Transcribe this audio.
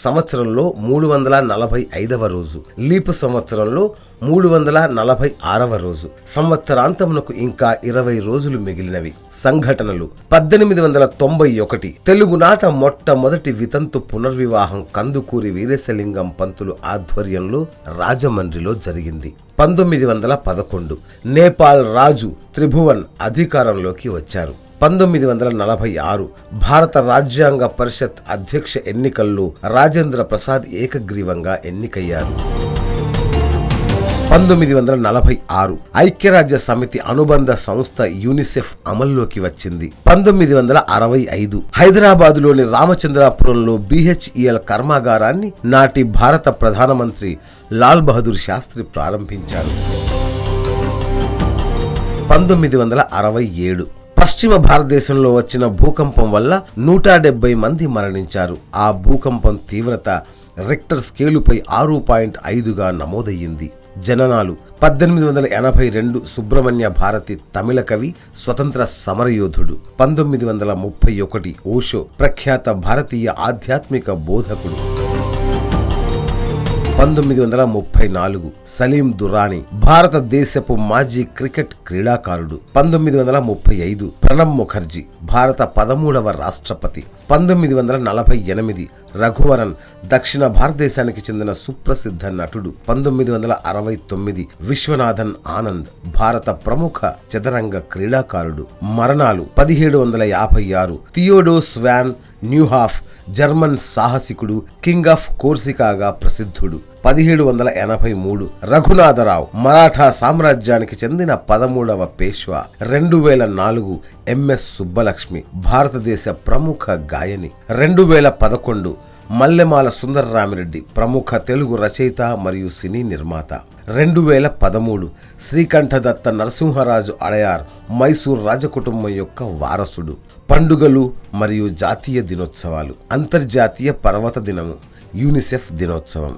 సంవత్సరంలో 345వ రోజు, లీపు సంవత్సరంలో 346వ రోజు. సంవత్సరాంతమునకు ఇంకా 20 రోజులు మిగిలినవి. సంఘటనలు: 1891 తెలుగునాట మొట్టమొదటి వితంతు పునర్వివాహం కందుకూరి వీరేశలింగం పంతులు ఆధ్వర్యంలో రాజమండ్రిలో జరిగింది. 1911 నేపాల్ రాజు త్రిభువన్ అధికారంలోకి వచ్చారు. 1946 భారత రాజ్యాంగ పరిషత్ అధ్యక్ష ఎన్నికల్లో రాజేంద్ర ప్రసాద్ ఏకగ్రీవంగా ఎన్నికయ్యారు. 1946 ఐక్యరాజ్య సమితి అనుబంధ సంస్థ యూనిసెఫ్ అమల్లోకి వచ్చింది. 1965 హైదరాబాదులోని రామచంద్రాపురంలో BHEL కర్మాగారాన్ని నాటి భారత ప్రధానమంత్రి లాల్ బహదూర్ శాస్త్రి ప్రారంభించారు. 1967 పశ్చిమ భారతదేశంలో వచ్చిన భూకంపం వల్ల 170 మంది మరణించారు. ఆ భూకంపం తీవ్రత రిక్టర్ స్కేలుపై 6.5గా నమోదయ్యింది. జననాలు: 1882 సుబ్రహ్మణ్య భారతి తమిళ కవి, స్వతంత్ర సమరయోధుడు. 1931 ఓషో ప్రఖ్యాత భారతీయ ఆధ్యాత్మిక బోధకుడు. 1934 సలీం దురానీ భారతదేశపు మాజీ క్రికెట్ క్రీడాకారుడు. 1935 ప్రణబ్ ముఖర్జీ భారత 13వ రాష్ట్రపతి. 1948 రఘువరన్ దక్షిణ భారతదేశానికి చెందిన సుప్రసిద్ధ నటుడు. 1969 విశ్వనాథన్ ఆనంద్ భారత ప్రముఖ చదరంగ క్రీడాకారుడు. మరణాలు: 1756 థియోడోర్ వాన్ న్యూహాఫ్ జర్మన్ సాహసికుడు, కింగ్ ఆఫ్ కోర్సికాగా ప్రసిద్ధుడు. 1783 రఘునాథరావు మరాఠా సామ్రాజ్యానికి చెందిన 13వ పేష్వా. 2004 MS సుబ్బలక్ష్మి భారతదేశ ప్రముఖ గాయని. 2011 మల్లెమాల సుందరరామిరెడ్డి ప్రముఖ తెలుగు రచయిత మరియు సినీ నిర్మాత. 2013 శ్రీకంఠదత్త నరసింహరాజు అడయార్ మైసూర్ రాజకుటుంబం యొక్క వారసుడు. పండుగలు మరియు జాతీయ దినోత్సవాలు: అంతర్జాతీయ పర్వత దినము, యూనిసెఫ్ దినోత్సవం.